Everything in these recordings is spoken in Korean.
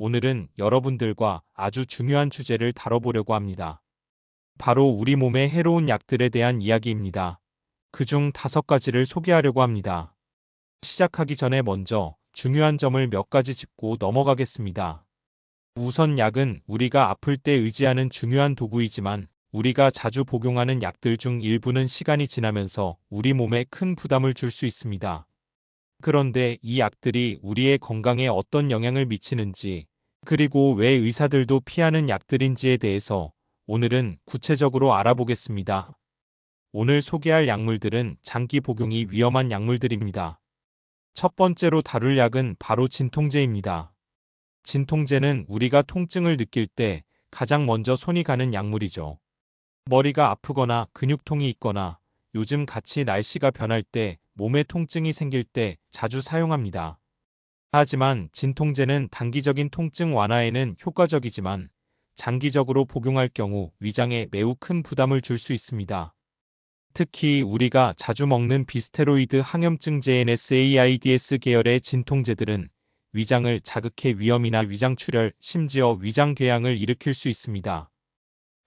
오늘은 여러분들과 아주 중요한 주제를 다뤄보려고 합니다. 바로 우리 몸에 해로운 약들에 대한 이야기입니다. 그중 5가지를 소개하려고 합니다. 시작하기 전에 먼저 중요한 점을 몇 가지 짚고 넘어가겠습니다. 우선 약은 우리가 아플 때 의지하는 중요한 도구이지만 우리가 자주 복용하는 약들 중 일부는 시간이 지나면서 우리 몸에 큰 부담을 줄 수 있습니다. 그런데 이 약들이 우리의 건강에 어떤 영향을 미치는지, 그리고 왜 의사들도 피하는 약들인지에 대해서 오늘은 구체적으로 알아보겠습니다. 오늘 소개할 약물들은 장기 복용이 위험한 약물들입니다. 첫 번째로 다룰 약은 바로 진통제입니다. 진통제는 우리가 통증을 느낄 때 가장 먼저 손이 가는 약물이죠. 머리가 아프거나 근육통이 있거나 요즘 같이 날씨가 변할 때 몸에 통증이 생길 때 자주 사용합니다. 하지만 진통제는 단기적인 통증 완화에는 효과적이지만 장기적으로 복용할 경우 위장에 매우 큰 부담을 줄 수 있습니다. 특히 우리가 자주 먹는 비스테로이드 항염증제 NSAIDs 계열의 진통제들은 위장을 자극해 위염이나 위장출혈, 심지어 위장궤양을 일으킬 수 있습니다.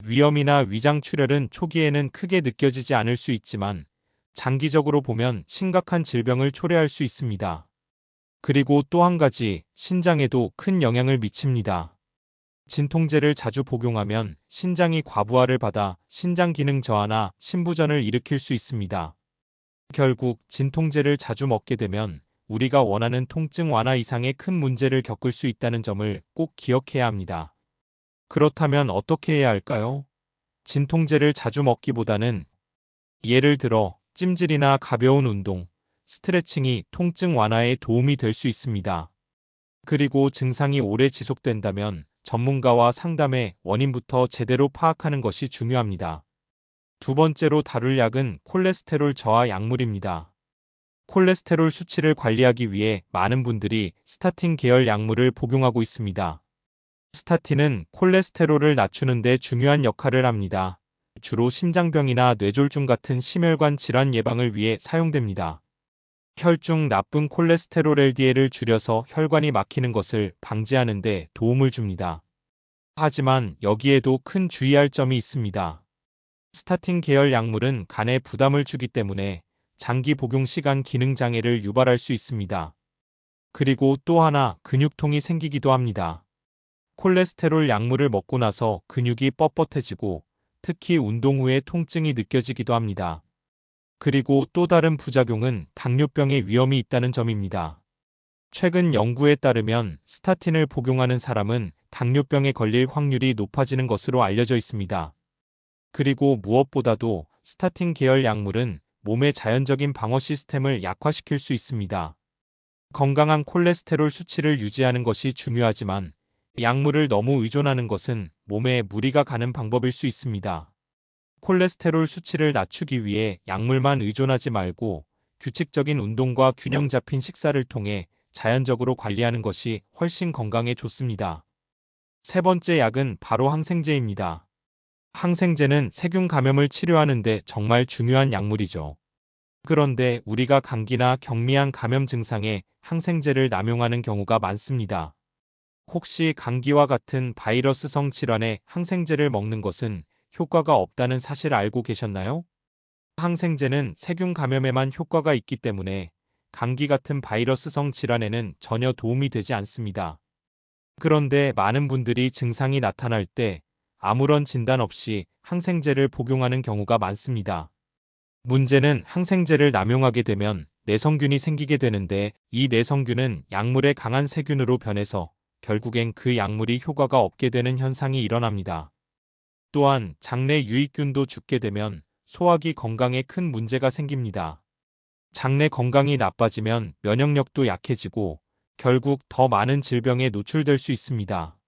위염이나 위장출혈은 초기에는 크게 느껴지지 않을 수 있지만 장기적으로 보면 심각한 질병을 초래할 수 있습니다. 그리고 또 한 가지, 신장에도 큰 영향을 미칩니다. 진통제를 자주 복용하면 신장이 과부하를 받아 신장 기능 저하나 신부전을 일으킬 수 있습니다. 결국 진통제를 자주 먹게 되면 우리가 원하는 통증 완화 이상의 큰 문제를 겪을 수 있다는 점을 꼭 기억해야 합니다. 그렇다면 어떻게 해야 할까요? 진통제를 자주 먹기보다는 예를 들어 찜질이나 가벼운 운동, 스트레칭이 통증 완화에 도움이 될 수 있습니다. 그리고 증상이 오래 지속된다면 전문가와 상담해 원인부터 제대로 파악하는 것이 중요합니다. 두 번째로 다룰 약은 콜레스테롤 저하 약물입니다. 콜레스테롤 수치를 관리하기 위해 많은 분들이 스타틴 계열 약물을 복용하고 있습니다. 스타틴은 콜레스테롤을 낮추는 데 중요한 역할을 합니다. 주로 심장병이나 뇌졸중 같은 심혈관 질환 예방을 위해 사용됩니다. 혈중 나쁜 콜레스테롤 LDL을 줄여서 혈관이 막히는 것을 방지하는 데 도움을 줍니다. 하지만 여기에도 큰 주의할 점이 있습니다. 스타틴 계열 약물은 간에 부담을 주기 때문에 장기 복용 시간 기능 장애를 유발할 수 있습니다. 그리고 또 하나 근육통이 생기기도 합니다. 콜레스테롤 약물을 먹고 나서 근육이 뻣뻣해지고 특히 운동 후에 통증이 느껴지기도 합니다. 그리고 또 다른 부작용은 당뇨병의 위험이 있다는 점입니다. 최근 연구에 따르면 스타틴을 복용하는 사람은 당뇨병에 걸릴 확률이 높아지는 것으로 알려져 있습니다. 그리고 무엇보다도 스타틴 계열 약물은 몸의 자연적인 방어 시스템을 약화시킬 수 있습니다. 건강한 콜레스테롤 수치를 유지하는 것이 중요하지만 약물을 너무 의존하는 것은 몸에 무리가 가는 방법일 수 있습니다. 콜레스테롤 수치를 낮추기 위해 약물만 의존하지 말고 규칙적인 운동과 균형 잡힌 식사를 통해 자연적으로 관리하는 것이 훨씬 건강에 좋습니다. 세 번째 약은 바로 항생제입니다. 항생제는 세균 감염을 치료하는 데 정말 중요한 약물이죠. 그런데 우리가 감기나 경미한 감염 증상에 항생제를 남용하는 경우가 많습니다. 혹시 감기와 같은 바이러스성 질환에 항생제를 먹는 것은 효과가 없다는 사실 알고 계셨나요? 항생제는 세균 감염에만 효과가 있기 때문에 감기 같은 바이러스성 질환에는 전혀 도움이 되지 않습니다. 그런데 많은 분들이 증상이 나타날 때 아무런 진단 없이 항생제를 복용하는 경우가 많습니다. 문제는 항생제를 남용하게 되면 내성균이 생기게 되는데 이 내성균은 약물의 강한 세균으로 변해서 결국엔 그 약물이 효과가 없게 되는 현상이 일어납니다. 또한 장내 유익균도 죽게 되면 소화기 건강에 큰 문제가 생깁니다. 장내 건강이 나빠지면 면역력도 약해지고 결국 더 많은 질병에 노출될 수 있습니다.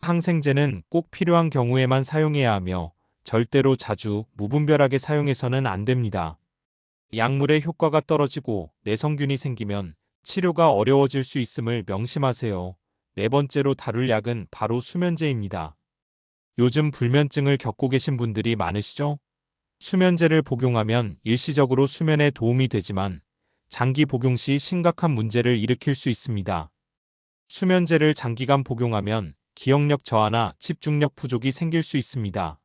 항생제는 꼭 필요한 경우에만 사용해야 하며 절대로 자주 무분별하게 사용해서는 안 됩니다. 약물의 효과가 떨어지고 내성균이 생기면 치료가 어려워질 수 있음을 명심하세요. 네 번째로 다룰 약은 바로 수면제입니다. 요즘 불면증을 겪고 계신 분들이 많으시죠? 수면제를 복용하면 일시적으로 수면에 도움이 되지만 장기 복용 시 심각한 문제를 일으킬 수 있습니다. 수면제를 장기간 복용하면 기억력 저하나 집중력 부족이 생길 수 있습니다.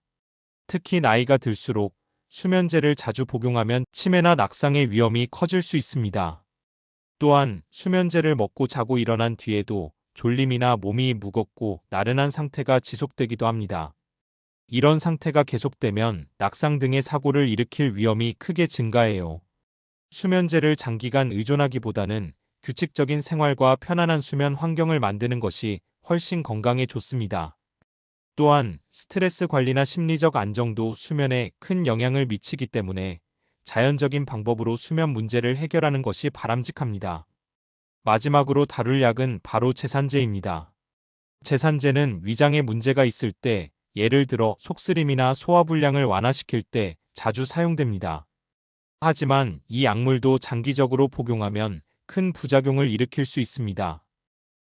특히 나이가 들수록 수면제를 자주 복용하면 치매나 낙상의 위험이 커질 수 있습니다. 또한 수면제를 먹고 자고 일어난 뒤에도 졸림이나 몸이 무겁고 나른한 상태가 지속되기도 합니다. 이런 상태가 계속되면 낙상 등의 사고를 일으킬 위험이 크게 증가해요. 수면제를 장기간 의존하기보다는 규칙적인 생활과 편안한 수면 환경을 만드는 것이 훨씬 건강에 좋습니다. 또한 스트레스 관리나 심리적 안정도 수면에 큰 영향을 미치기 때문에 자연적인 방법으로 수면 문제를 해결하는 것이 바람직합니다. 마지막으로 다룰 약은 바로 제산제입니다. 제산제는 위장에 문제가 있을 때, 예를 들어 속쓰림이나 소화불량을 완화시킬 때 자주 사용됩니다. 하지만 이 약물도 장기적으로 복용하면 큰 부작용을 일으킬 수 있습니다.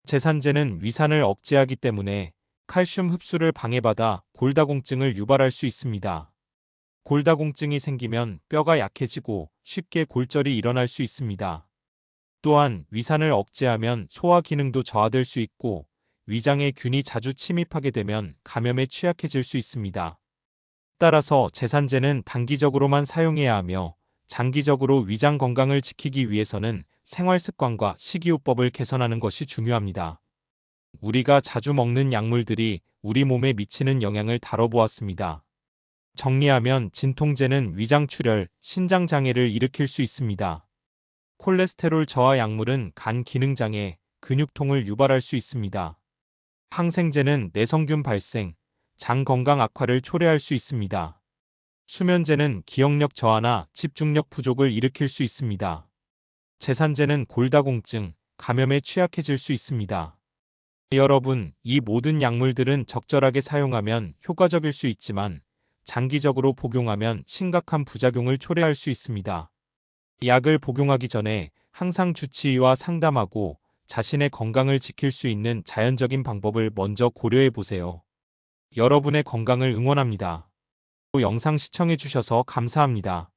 제산제는 위산을 억제하기 때문에 칼슘 흡수를 방해받아 골다공증을 유발할 수 있습니다. 골다공증이 생기면 뼈가 약해지고 쉽게 골절이 일어날 수 있습니다. 또한 위산을 억제하면 소화 기능도 저하될 수 있고 위장에 균이 자주 침입하게 되면 감염에 취약해질 수 있습니다. 따라서 제산제는 단기적으로만 사용해야 하며 장기적으로 위장 건강을 지키기 위해서는 생활 습관과 식이요법을 개선하는 것이 중요합니다. 우리가 자주 먹는 약물들이 우리 몸에 미치는 영향을 다뤄보았습니다. 정리하면 진통제는 위장 출혈, 신장 장애를 일으킬 수 있습니다. 콜레스테롤 저하 약물은 간 기능 장애, 근육통을 유발할 수 있습니다. 항생제는 내성균 발생, 장 건강 악화를 초래할 수 있습니다. 수면제는 기억력 저하나 집중력 부족을 일으킬 수 있습니다. 제산제는 골다공증, 감염에 취약해질 수 있습니다. 여러분, 이 모든 약물들은 적절하게 사용하면 효과적일 수 있지만 장기적으로 복용하면 심각한 부작용을 초래할 수 있습니다. 약을 복용하기 전에 항상 주치의와 상담하고 자신의 건강을 지킬 수 있는 자연적인 방법을 먼저 고려해 보세요. 여러분의 건강을 응원합니다. 또 영상 시청해 주셔서 감사합니다.